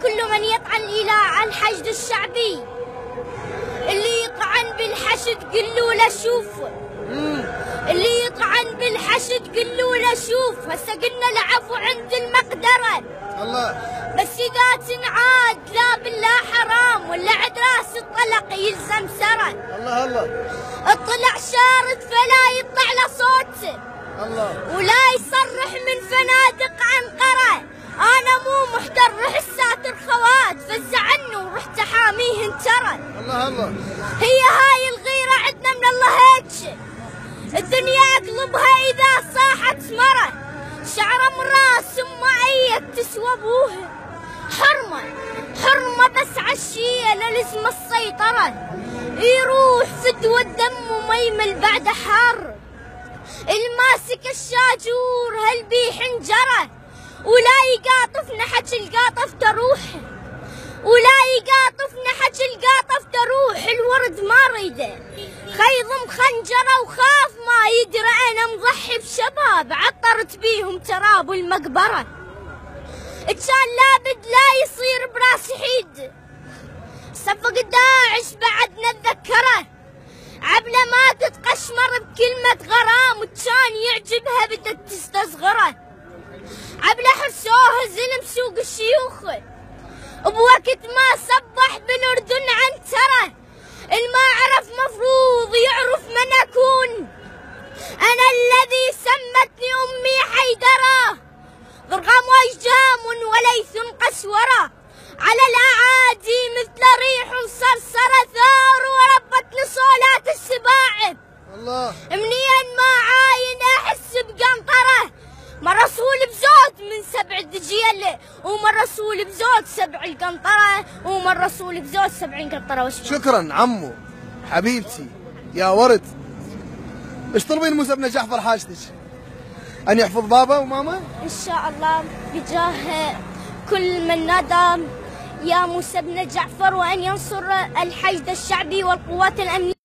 كل من يطعن إلى الحشد الشعبي، اللي يطعن بالحشد قلوا له شوف، اللي يطعن بالحشد قلوا له شوف. هسه قلنا العفو عند المقدرة الله، بس إذا تنعاد لا بالله حرام، ولا عد راس الطلق يلزم سرى. الله الله، الطلع شارد فلا يطلع له صوت، الله، ولا يصرح من فنادق عنقرة. أنا مو محتر، رح الساتر خوات فزع عنه ورحت أحاميه انترى. الله الله، هي هاي الغيرة عندنا من الله هيك، الدنيا اقلبها إذا صاحت مرة، شعره من راس أمي تسوى أبوها. حرمة حرمة بس عالشيء لازم السيطرة، يروح فدوى الدم وما يمل بعد حر. الماسك الشاجور هالبي حنجره، ولا يقاطف نحج القاطف تروح، ولا يقاطف نحج القاطف تروح. الورد ما ريده خيضم خنجره، وخاف ما يدري انا مضحي بشباب عطرت بيهم تراب المقبره. كان لابد لا يصير براس حيد، صفق داعش بعد نتذكره، عبله ما تتقشمر بكلمه غرام، وكان يعجبها بدك تستصغره. عبله حسوه زلم سوق الشيوخ، بوقت ما صبح بالاردن عنتره. الما عرف مفروض يعرف من اكون، انا الذي سمتني امي حيدره. ضرغام وجام وليث قسوره، على الاعادي مثل ريح صرصره، ثار وربتني صولات السباع. الله، منين ما عاين احس بقنطره، مرة رسول بزود من 7 دجيل، ومرة رسول بزود 7 القنطرة، ومرة رسول بزود 70 قنطرة. شكرا عمو حبيبتي يا ورد. ايش تطلبين موسى بن جعفر حاجتك؟ ان يحفظ بابا وماما؟ ان شاء الله بجاه كل من نادى يا موسى بن جعفر، وان ينصر الحشد الشعبي والقوات الامنية.